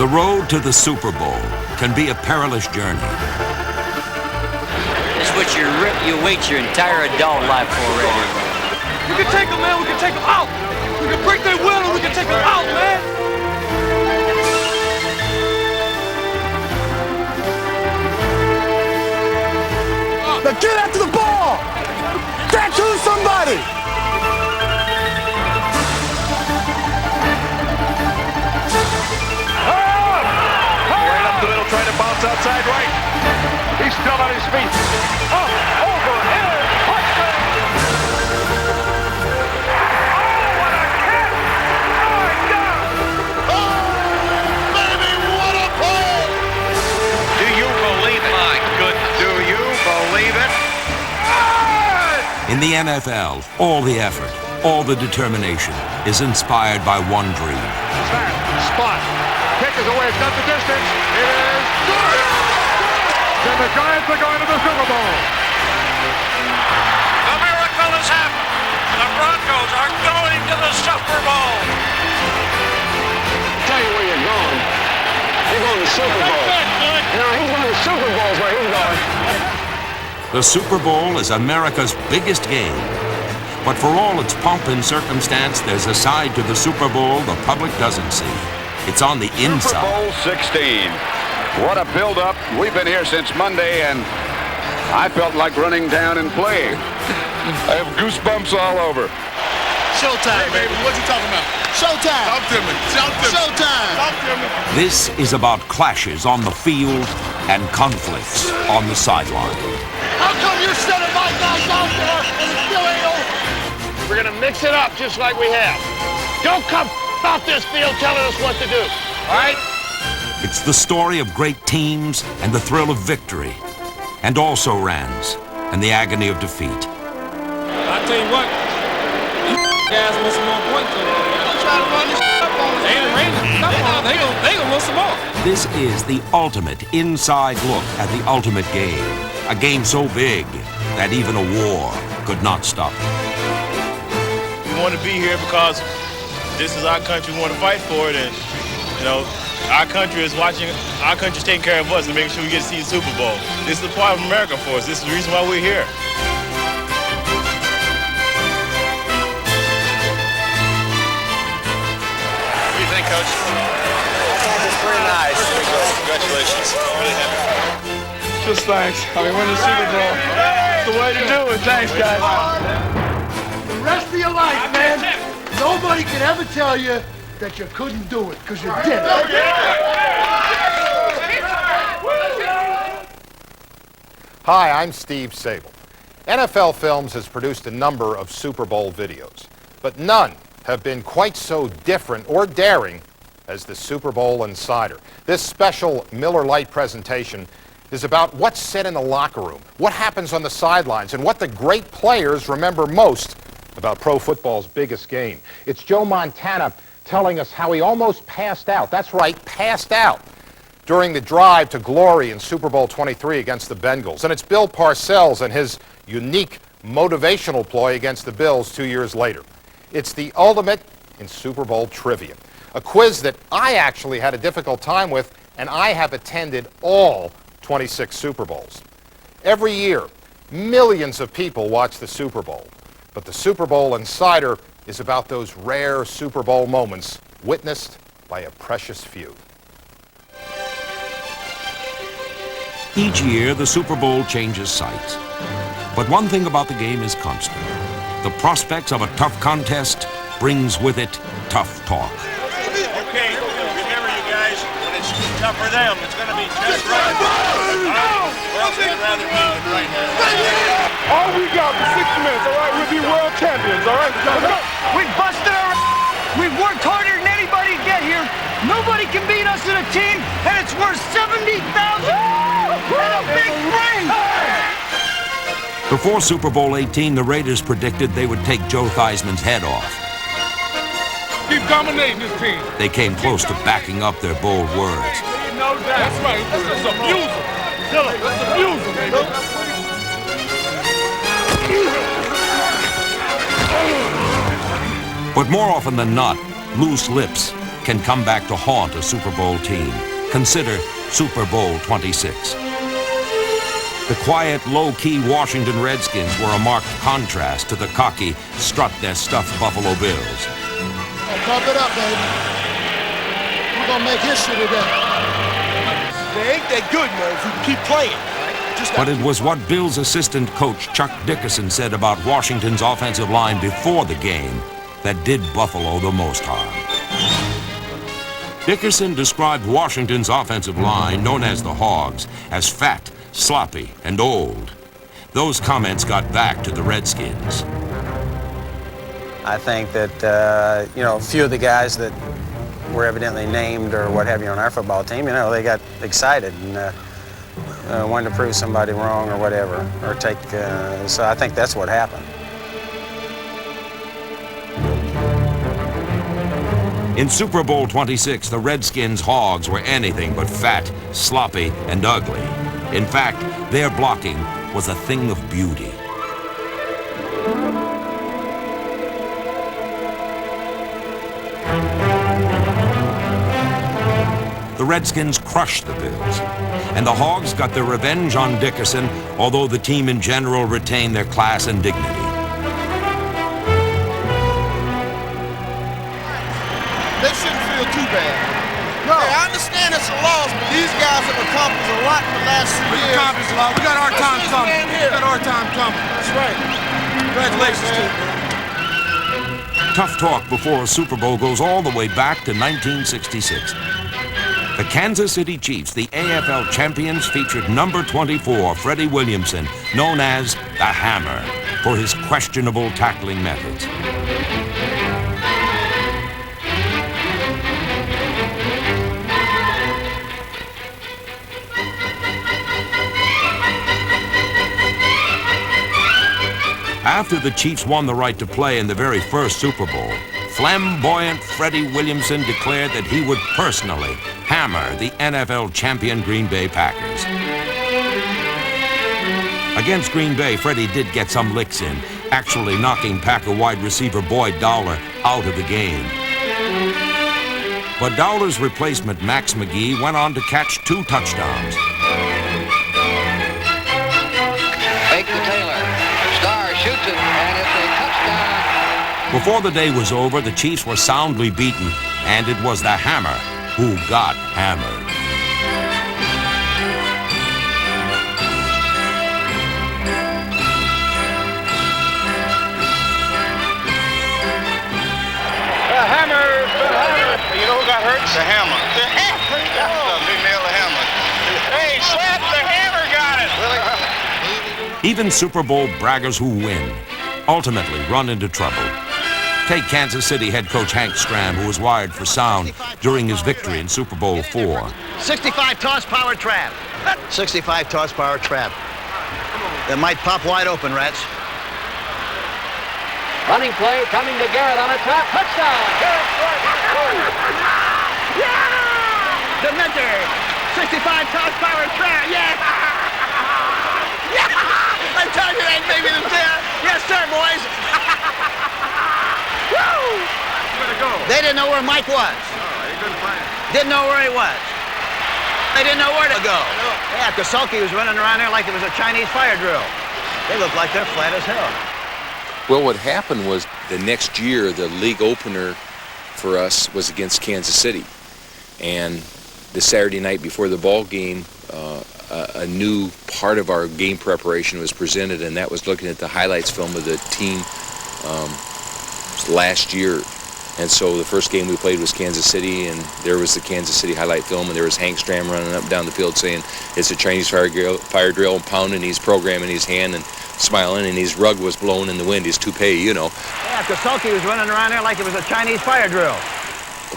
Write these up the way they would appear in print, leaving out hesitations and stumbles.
The road to the Super Bowl can be a perilous journey. It's what you wait your entire adult life for, right? You can take them, man. We can take them out. We can break their will and we can take them out, man. Now get after the ball. Tattoo somebody. Right up the middle, trying to bounce outside right. He's still on his feet. Up, over, in, touchdown! Oh, what a catch! My God! Oh, baby, what a play! Do you believe it? My goodness, do you believe it? In the NFL, all the effort, all the determination is inspired by one dream. Spot. Kick is away. It's not the distance. It is good. Then the Giants are going to the Super Bowl. The miracle has happened. The Broncos are going to the Super Bowl. Tell you where you're going. You're going to the Super Bowl. You know, he's going to the Super Bowl is where he's going. The Super Bowl is America's biggest game. But for all its pomp and circumstance, there's a side to the Super Bowl the public doesn't see. It's on the inside. Super Bowl 16. What a build-up. We've been here since Monday, and I felt like running down and playing. I have goosebumps all over. Showtime, baby. What you talking about? Showtime. Talk to me. Showtime. Talk to me. This is about clashes on the field and conflicts on the sideline. How come you're sending my guys out there and it still ain't over? We're going to mix it up just like we have. Don't come off this field telling us what to do. All right? It's the story of great teams and the thrill of victory, and also rans and the agony of defeat. I tell you what, you guys want some more points. Don't try to run this up on us. They ain't raining. They gonna want some more. This is the ultimate inside look at the ultimate game. A game so big that even a war could not stop it. We want to be here because this is our country. We want to fight for it, and you know, our country is watching. Our country's taking care of us and making sure we get to see the Super Bowl. This is a part of America for us. This is the reason why we're here. What do you think, Coach? It's pretty nice. Congratulations. Really happy. Just thanks. I mean, win the Super Bowl. That's the way to do it. Thanks, guys. The rest of your life, man, nobody can ever tell you that you couldn't do it, because you did it. Hi, I'm Steve Sable. NFL Films has produced a number of Super Bowl videos, but none have been quite so different or daring as the Super Bowl Insider. This special Miller Lite presentation is about what's said in the locker room, what happens on the sidelines, and what the great players remember most about pro football's biggest game. It's Joe Montana telling us how he almost passed out. That's right, passed out during the drive to glory in Super Bowl XXIII against the Bengals. And it's Bill Parcells and his unique motivational ploy against the Bills 2 years later. It's the ultimate in Super Bowl trivia, a quiz that I actually had a difficult time with, and I have attended all 26 Super Bowls. Every year, millions of people watch the Super Bowl, but the Super Bowl Insider is about those rare Super Bowl moments witnessed by a precious few. Each year, the Super Bowl changes sites. But one thing about the game is constant. The prospects of a tough contest brings with it tough talk. Okay, remember you guys, when it's tough for them, it's going to be just right. Well, I'd rather be than right now. All we got for 6 minutes, all right? We'll be world champions, all right? We busted our We've worked harder than anybody to get here. Nobody can beat us in a team, and it's worth $70,000 and a big ring. Before Super Bowl XVIII, the Raiders predicted they would take Joe Theismann's head off. Keep dominating this team. They came close to backing up their bold words. No doubt. That's right. Let's abuse them. Dylan, let's abuse them, baby. But more often than not, loose lips can come back to haunt a Super Bowl team. Consider Super Bowl XXVI. The quiet, low-key Washington Redskins were a marked contrast to the cocky, strut-their-stuff Buffalo Bills. Oh, pump it up, baby. We're gonna make history today. They ain't that good, man, if we keep playing. But it was what Bills assistant coach Chuck Dickerson said about Washington's offensive line before the game that did Buffalo the most harm. Dickerson described Washington's offensive line, known as the Hogs, as fat, sloppy, and old. Those comments got back to the Redskins. I think that, a few of the guys that were evidently named or what have you on our football team, they got excited and wanted to prove somebody wrong or whatever, or so I think that's what happened. In Super Bowl XXVI, the Redskins' Hogs were anything but fat, sloppy, and ugly. In fact, their blocking was a thing of beauty. The Redskins crushed the Bills, and the Hogs got their revenge on Dickerson, although the team in general retained their class and dignity. They shouldn't feel too bad. No. Hey, I understand it's a loss, but these guys have accomplished a lot in the last few years. We've accomplished a lot. We got our time coming. We got our time coming. That's right. Congratulations, man. Tough talk before a Super Bowl goes all the way back to 1966. The Kansas City Chiefs, the AFL champions, featured number 24, Freddie Williamson, known as the Hammer, for his questionable tackling methods. After the Chiefs won the right to play in the very first Super Bowl, flamboyant Freddie Williamson declared that he would personally hammer the NFL champion Green Bay Packers. Against Green Bay, Freddie did get some licks in, actually knocking Packer wide receiver Boyd Dowler out of the game. But Dowler's replacement, Max McGee, went on to catch 2 touchdowns. Fake to Taylor. Starr shoots it, and it's a touchdown. Before the day was over, the Chiefs were soundly beaten, and it was the Hammer who got hammered. The hammer! You know who got hurt? The Hammer. The hammer! Big nail the Hammer. Hey, Slap, the hammer got it! Even Super Bowl braggers who win ultimately run into trouble. Take Kansas City head coach Hank Stram, who was wired for sound during his victory in Super Bowl IV. 65 toss power trap. 65 toss power trap. That might pop wide open, Rats. Running play coming to Garrett on a trap. Touchdown! Garrett Yeah! Dementor! 65 toss power trap. Yeah! Yeah! I tell you that baby was there. Yes, sir, boys. Woo! Where'd it go? They didn't know where Mike was. He couldn't find it. Didn't know where he was. They didn't know where to go. Yeah, Kasulki was running around there like it was a Chinese fire drill. They look like they're flat as hell. Well, what happened was the next year, the league opener for us was against Kansas City. And the Saturday night before the ball game, a new part of our game preparation was presented, and that was looking at the highlights film of the team last year. And so the first game we played was Kansas City, and there was the Kansas City highlight film, and there was Hank Stram running up and down the field saying it's a Chinese fire drill, and pounding his program in his hand and smiling, and his rug was blown in the wind, his toupee, you know. Yeah, Kasulki was running around there like it was a Chinese fire drill.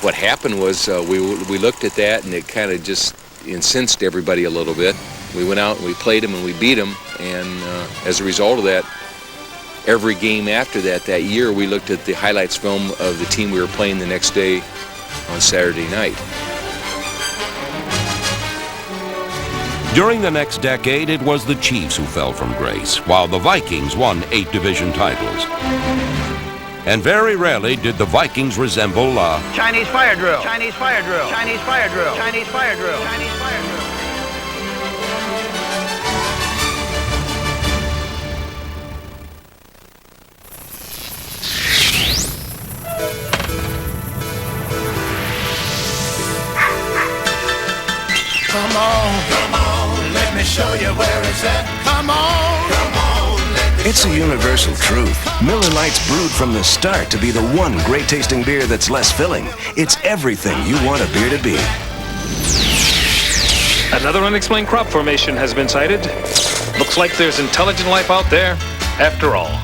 What happened was we looked at that, and it kind of just incensed everybody a little bit. We went out and we played them and we beat them, and as a result of that, every game after that year, we looked at the highlights film of the team we were playing the next day on Saturday night. During the next decade, it was the Chiefs who fell from grace, while the Vikings won 8 division titles. And very rarely did the Vikings resemble Chinese fire drill. Chinese fire drill. Chinese fire drill. Chinese fire drill. Chinese fire drill. Come on, let me show you where it's at. Come on, It's a universal truth. Miller Lite's brewed from the start to be the one great-tasting beer that's less filling. It's everything you want a beer to be. Another unexplained crop formation has been sighted. Looks like there's intelligent life out there, after all.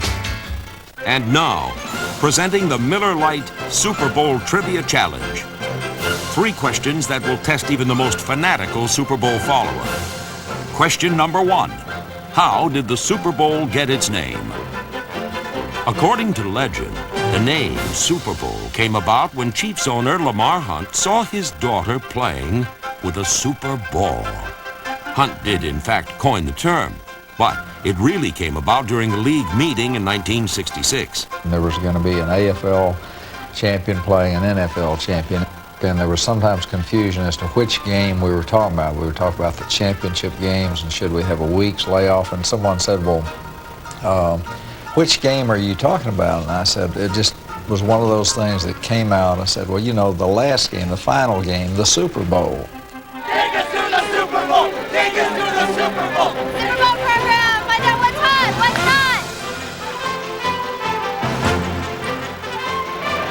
And now, presenting the Miller Lite Super Bowl Trivia Challenge. 3 questions that will test even the most fanatical Super Bowl follower. Question number 1. How did the Super Bowl get its name? According to legend, the name Super Bowl came about when Chiefs owner Lamar Hunt saw his daughter playing with a Super Ball. Hunt did, in fact, coin the term, but it really came about during a league meeting in 1966. There was going to be an AFL champion playing an NFL champion, and there was sometimes confusion as to which game we were talking about. We were talking about the championship games, and should we have a week's layoff? And someone said, well, which game are you talking about? And I said, it just was one of those things that came out. I said, well, you know, the last game, the final game, the Super Bowl. take us to the Super Bowl. Take us to the Super Bowl. Super Bowl program. Find out what's hot. What's not.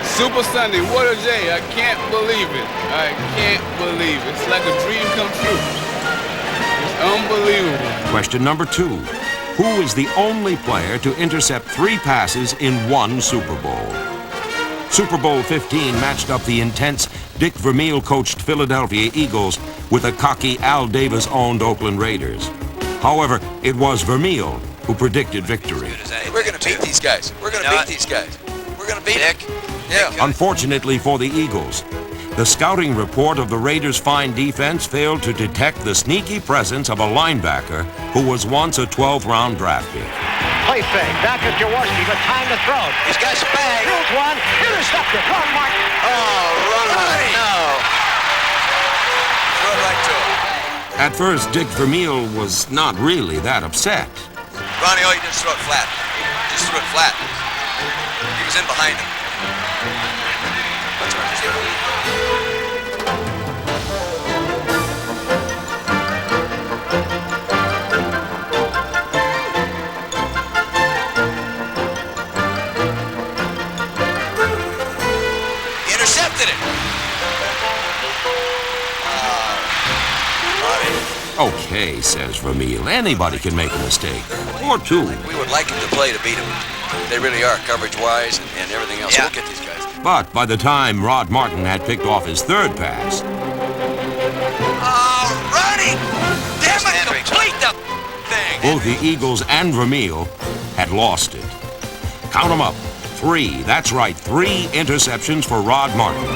Super Sunday, what a day. I can't believe it. I can't believe it. It's like a dream come true. It's unbelievable. Question number 2. Who is the only player to intercept 3 passes in one Super Bowl? Super Bowl XV matched up the intense Dick Vermeil-coached Philadelphia Eagles with the cocky Al Davis-owned Oakland Raiders. However, it was Vermeil who predicted victory. We're going to beat these guys. We're going to beat these guys. We're going to beat Dick. Yeah. Unfortunately for the Eagles, the scouting report of the Raiders' fine defense failed to detect the sneaky presence of a linebacker who was once a 12th-round draft pick. Play fake. Back at Jaworski, but time to throw. He's got his bag. Here's one. Intercepted. Run, Mark. Oh, run. No. Throw it right to him. At first, Dick Vermeil was not really that upset. Ronnie, oh, you just throw it flat. Just threw it flat. He was in behind him. That's right. He intercepted it. Okay, says Vermeil, anybody can make a mistake. Or 2. We would like him to play to beat him. They really are, coverage-wise and everything else. Yeah. We'll get these guys. But by the time Rod Martin had picked off his 3rd pass... Oh, Ronnie! Damn it, complete the thing! Both the Eagles and Vermeil had lost it. Count them up. 3. That's right, 3 interceptions for Rod Martin.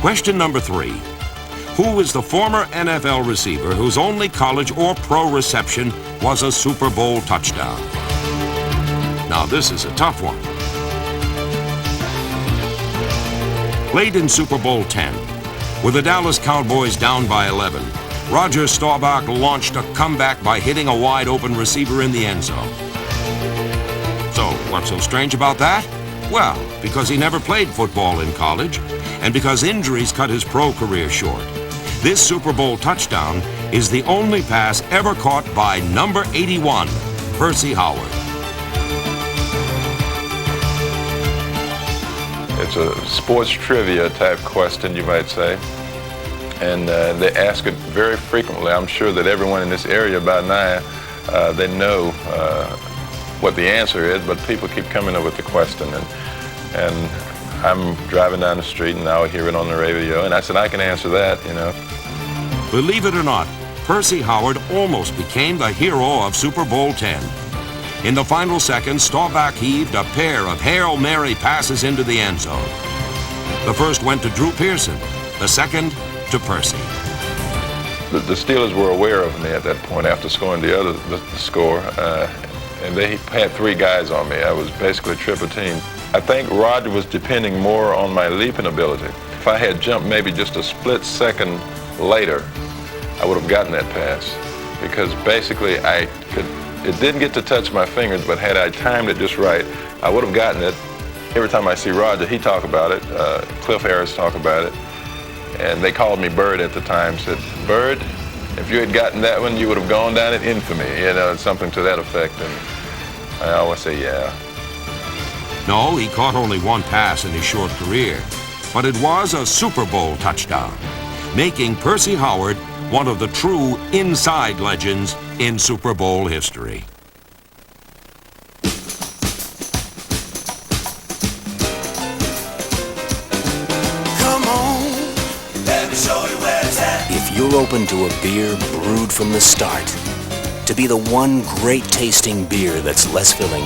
Question number 3. Who is the former NFL receiver whose only college or pro reception was a Super Bowl touchdown? Now, this is a tough one. Late in Super Bowl X, with the Dallas Cowboys down by 11, Roger Staubach launched a comeback by hitting a wide-open receiver in the end zone. So, what's so strange about that? Well, because he never played football in college, and because injuries cut his pro career short. This Super Bowl touchdown is the only pass ever caught by number 81, Percy Howard. It's a sports trivia type question, you might say. And they ask it very frequently. I'm sure that everyone in this area by now, they know what the answer is, but people keep coming up with the question. And I'm driving down the street and now I hear it on the radio, and I said, I can answer that, you know. Believe it or not, Percy Howard almost became the hero of Super Bowl X. In the final seconds, Staubach heaved a pair of Hail Mary passes into the end zone. The first went to Drew Pearson, the second to Percy. The Steelers were aware of me at that point after scoring the score. and they had 3 guys on me. I was basically a triple team. I think Roger was depending more on my leaping ability. If I had jumped maybe just a split second later, I would have gotten that pass, because basically it didn't get to touch my fingers, but had I timed it just right, I would have gotten it. Every time I see Roger, he talk about it, Cliff Harris talk about it, and they called me Bird at the time, said, Bird, if you had gotten that one, you would have gone down in infamy, you know, something to that effect, and I always say, yeah. No, he caught only 1 pass in his short career, but it was a Super Bowl touchdown, making Percy Howard one of the true inside legends in Super Bowl history. Come on, let me show you where it's at. If you're open to a beer brewed from the start, to be the one great tasting beer that's less filling,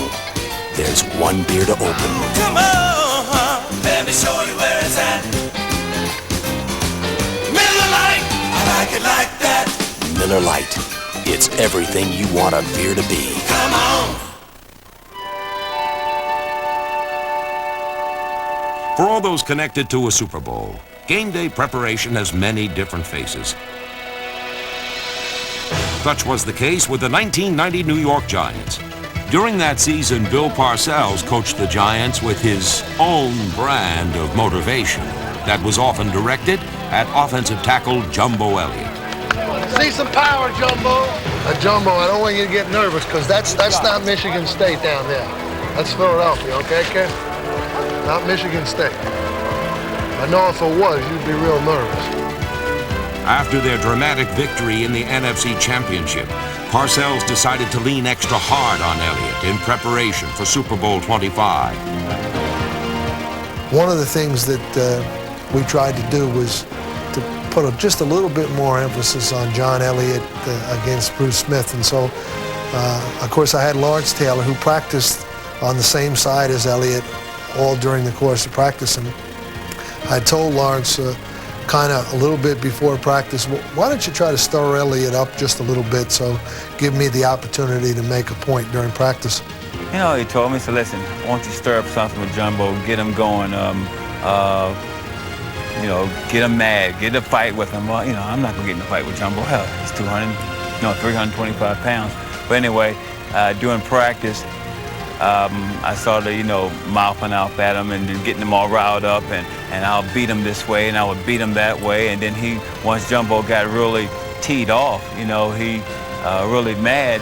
there's one beer to open. Come on, let me show you where it's at. Miller Lite, I like it like that. Miller Lite. It's everything you want a beer to be. Come on. For all those connected to a Super Bowl, game day preparation has many different faces. Such was the case with the 1990 New York Giants. During that season, Bill Parcells coached the Giants with his own brand of motivation that was often directed at offensive tackle Jumbo Elliott. See some power, Jumbo. Jumbo, I don't want you to get nervous, because that's not Michigan State down there. That's Philadelphia, okay, kid? Not Michigan State. I know if it was, you'd be real nervous. After their dramatic victory in the NFC Championship, Parcells decided to lean extra hard on Elliott in preparation for Super Bowl XXV. One of the things that we tried to do was to put just a little bit more emphasis on John Elliott against Bruce Smith. And so, of course, I had Lawrence Taylor, who practiced on the same side as Elliott all during the course of practice. And I told Lawrence kind of a little bit before practice, why don't you try to stir Elliott up just a little bit, so give me the opportunity to make a point during practice. You know, he told me, so listen, I want you to stir up something with Jumbo, get him going, you know, get him mad, get a fight with him. Well, you know, I'm not going to get in a fight with Jumbo. Hell, he's 325 pounds. But anyway, during practice, I started, you know, mouthing out at him and getting him all riled up, and I'll beat him this way and I would beat him that way. And then once Jumbo got really teed off, you know, he really mad.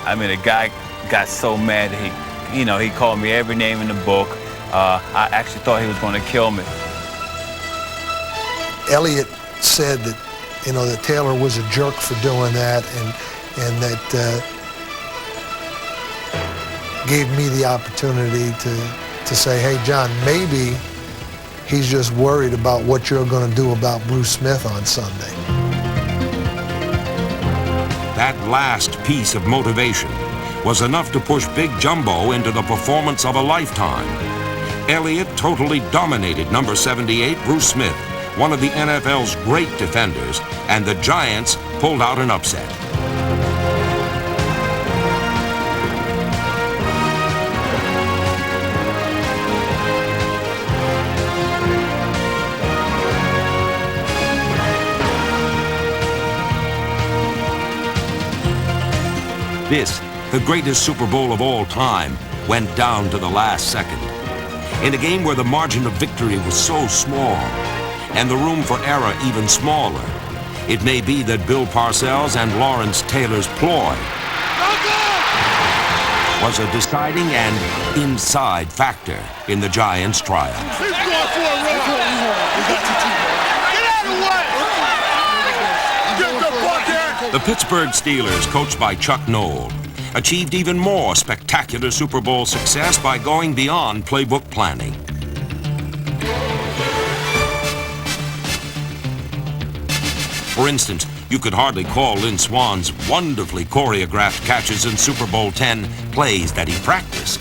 I mean, the guy got so mad that he called me every name in the book. I actually thought he was going to kill me. Elliott said that, you know, that Taylor was a jerk for doing that, and that gave me the opportunity to say, hey, John, maybe he's just worried about what you're going to do about Bruce Smith on Sunday. That last piece of motivation was enough to push Big Jumbo into the performance of a lifetime. Elliott totally dominated number 78, Bruce Smith, one of the NFL's great defenders, and the Giants pulled out an upset. This, the greatest Super Bowl of all time, went down to the last second. In a game where the margin of victory was so small, and the room for error even smaller, it may be that Bill Parcells and Lawrence Taylor's ploy was a deciding and inside factor in the Giants' triumph. He's going for a Get out of the way! Get the fuck here! The Pittsburgh Steelers, coached by Chuck Noll, achieved even more spectacular Super Bowl success by going beyond playbook planning. For instance, you could hardly call Lynn Swann's wonderfully choreographed catches in Super Bowl X plays that he practiced.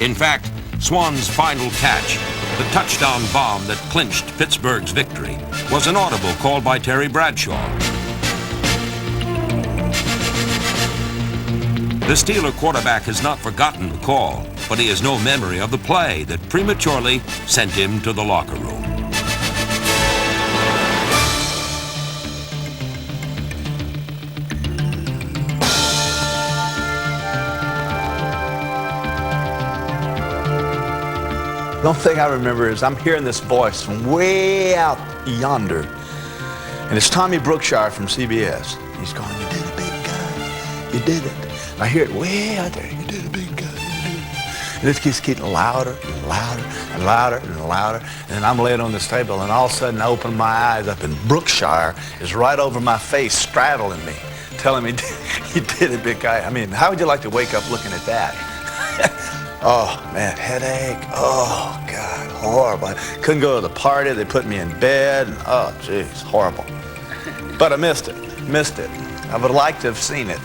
In fact, Swann's final catch, the touchdown bomb that clinched Pittsburgh's victory, was an audible called by Terry Bradshaw. The Steeler quarterback has not forgotten the call, but he has no memory of the play that prematurely sent him to the locker room. The only thing I remember is I'm hearing this voice from way out yonder, and it's Tommy Brookshire from CBS. He's going, "You did it, big guy. You did it." And I hear it way out there. "You did it, big guy. You did it." And it keeps getting louder and louder and louder and louder. And then I'm laying on this table, and all of a sudden I open my eyes up, and Brookshire is right over my face, straddling me, telling me, "You did it, big guy." I mean, how would you like to wake up looking at that? Oh, man, headache. Oh, God, horrible. I couldn't go to the party. They put me in bed. And, oh, geez, horrible. But I missed it. I would like to have seen it.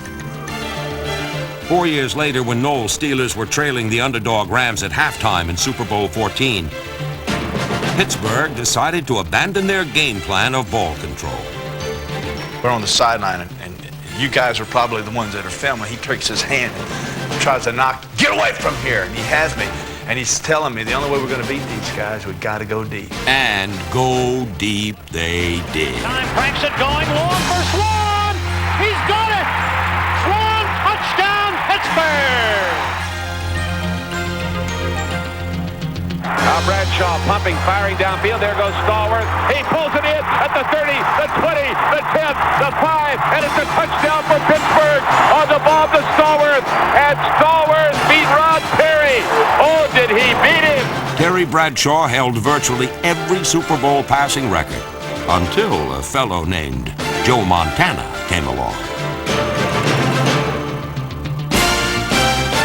4 years later, when Noel's Steelers were trailing the underdog Rams at halftime in Super Bowl XIV, Pittsburgh decided to abandon their game plan of ball control. We're on the sideline, and you guys are probably the ones that are filming. He takes his hand and tries to knock, "Get away from here!" And he has me. And he's telling me the only way we're going to beat these guys, we've got to go deep. And go deep they did. Time cranks it going long for Swan. He's got it. Swan, touchdown, Pittsburgh. Now Bradshaw pumping, firing downfield. There goes Stallworth. He pulls it in at the 30, the 20, the 10, the 5, and it's a touchdown for Pittsburgh on the ball to Stallworth. And Stallworth beat Rod Perry. Oh, did he beat him? Terry Bradshaw held virtually every Super Bowl passing record until a fellow named Joe Montana came along.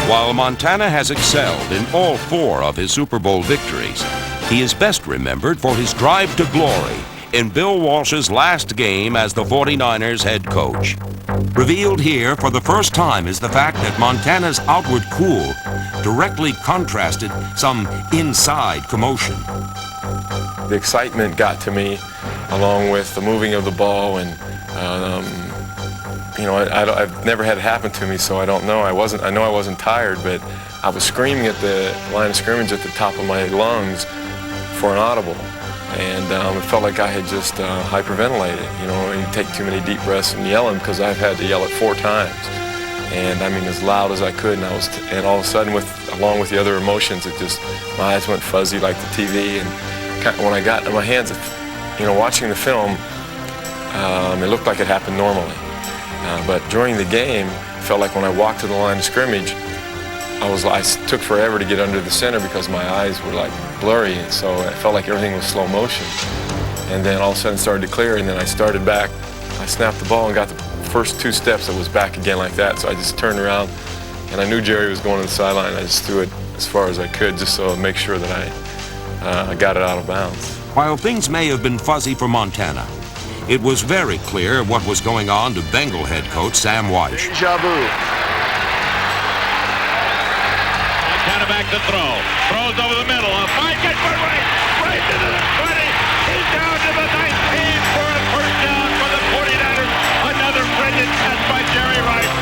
While Montana has excelled in all 4 of his Super Bowl victories, he is best remembered for his drive to glory in Bill Walsh's last game as the 49ers head coach. Revealed here for the first time is the fact that Montana's outward cool directly contrasted some inside commotion. The excitement got to me, along with the moving of the ball, and you know, I've never had it happen to me, so I don't know. I know I wasn't tired, but I was screaming at the line of scrimmage at the top of my lungs for an audible, and it felt like I had just hyperventilated. You know, you take too many deep breaths and yelling, because I've had to yell it 4 times, and I mean as loud as I could. And all of a sudden, along with the other emotions, my eyes went fuzzy like the TV, and when I got in my hands, you know, watching the film, it looked like it happened normally. But during the game, it felt like when I walked to the line of scrimmage, I took forever to get under the center because my eyes were like blurry, and so it felt like everything was slow motion. And then all of a sudden it started to clear, and then I started back. I snapped the ball and got the first 2 steps. I was back again like that, so I just turned around, and I knew Jerry was going to the sideline. I just threw it as far as I could, just so to make sure that I got it out of bounds. While things may have been fuzzy for Montana, it was very clear what was going on to Bengal head coach Sam Weish. Deja vu. Montana back to throw. Throws over the middle. A fight gets for right to the 20. He's down to the 19 for a first down for the 49ers. Another brilliant pass by Jerry Rice.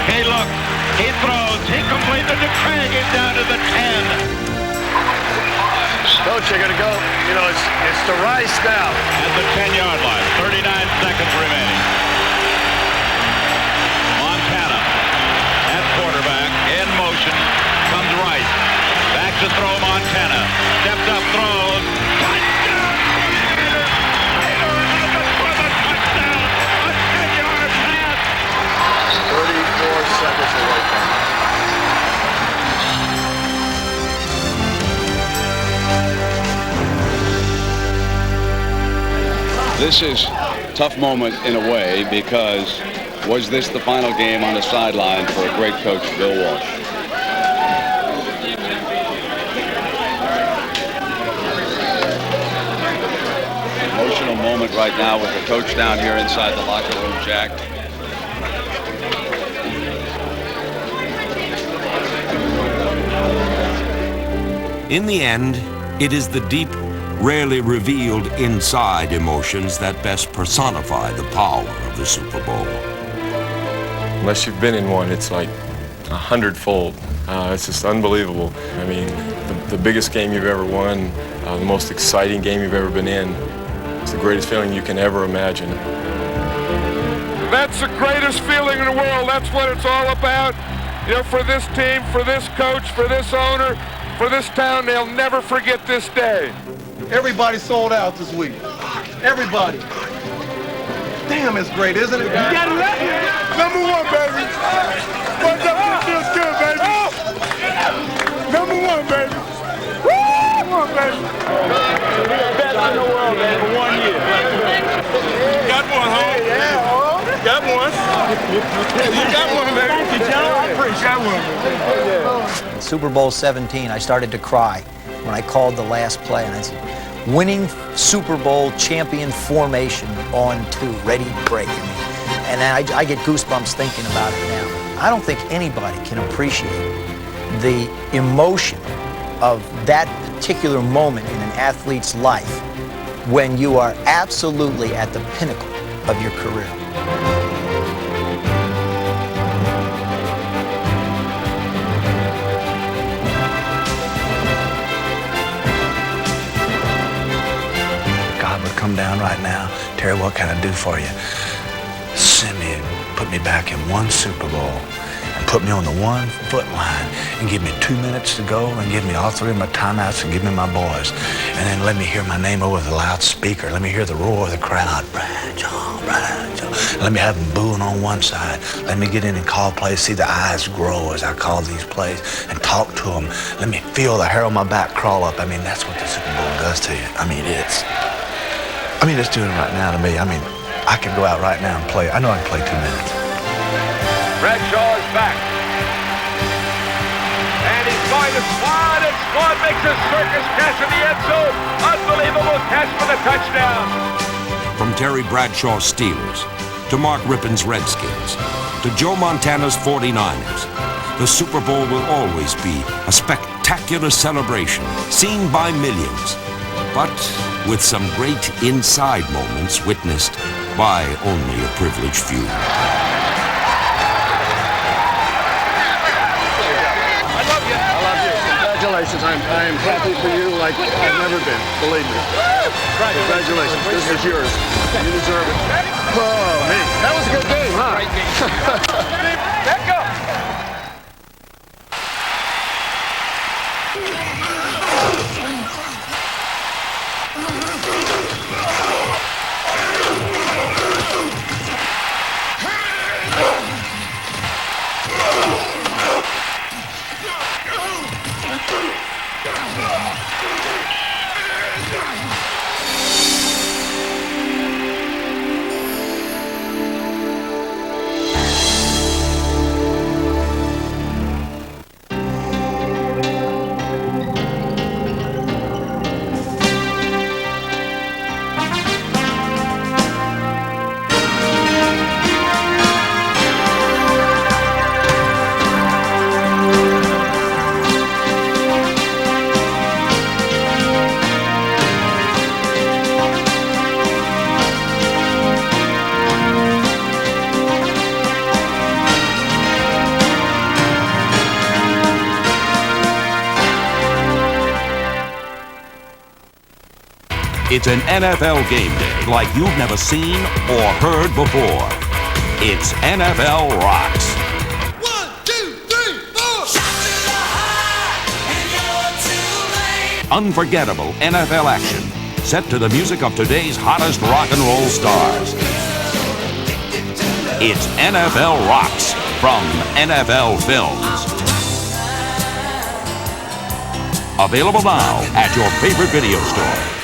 He looks. He throws. He completes it to Craig. He's down to the 10. Coach, you're going to go. You know, it's to Rice now. At the 10-yard line. 39 seconds remaining. Montana at quarterback. In motion. Comes Rice. Back to throw Montana. Steps up, throws. Touchdown! For the touchdown. A 10-yard pass. 34 seconds away from it. This is a tough moment in a way, because was this the final game on the sideline for a great coach, Bill Walsh? Emotional moment right now with the coach down here inside the locker room, Jack. In the end, it is the deep, rarely revealed inside emotions that best personify the power of the Super Bowl. Unless you've been in one, it's like 100-fold. It's just unbelievable. I mean, the biggest game you've ever won, the most exciting game you've ever been in. It's the greatest feeling you can ever imagine. That's the greatest feeling in the world. That's what it's all about. You know, for this team, for this coach, for this owner, for this town, they'll never forget this day. Everybody sold out this week. Everybody. Damn, it's great, isn't it? You got it. Number one, baby. What's up? It feels good, baby. Number one, baby. Number one, baby. Best in the world, man, for 1 year. Got one, huh? Yeah, got one. You got one, baby. Thank you, Joe. I appreciate one. Super Bowl XVII, I started to cry when I called the last play, and I said, winning Super Bowl champion formation on 2, ready, break. And I get goosebumps thinking about it now. I don't think anybody can appreciate the emotion of that particular moment in an athlete's life when you are absolutely at the pinnacle of your career. God would come down right now. Terry, what can I do for you? Send me and put me back in one Super Bowl and put me on the 1-foot line and give me 2 minutes to go and give me all 3 of my timeouts and give me my boys. And then let me hear my name over the loudspeaker. Let me hear the roar of the crowd. Bradshaw, Bradshaw. Let me have them booing on one side. Let me get in and call plays, see the eyes grow as I call these plays and talk to them. Let me feel the hair on my back crawl up. I mean, that's what the Super Bowl does to you. I mean, it's doing it right now to me. I mean, I could go out right now and play. I know I can play 2 minutes. Bradshaw is back. And he's going to Swan, and Swan makes a circus catch in the end zone. Unbelievable catch for the touchdown. From Terry Bradshaw's Steelers, to Mark Rypien's Redskins, to Joe Montana's 49ers, the Super Bowl will always be a spectacular celebration seen by millions, but with some great inside moments witnessed by only a privileged few. Congratulations. I am happy for you like I've never been. Believe me. Congratulations. This is yours. You deserve it. Oh, man. That was a good game, huh? Great game. Back up. It's an NFL game day like you've never seen or heard before. It's NFL Rocks. 1, 2, 3, 4. Shout to the high, and you're too late. Unforgettable NFL action set to the music of today's hottest rock and roll stars. It's NFL Rocks from NFL Films. Available now at your favorite video store.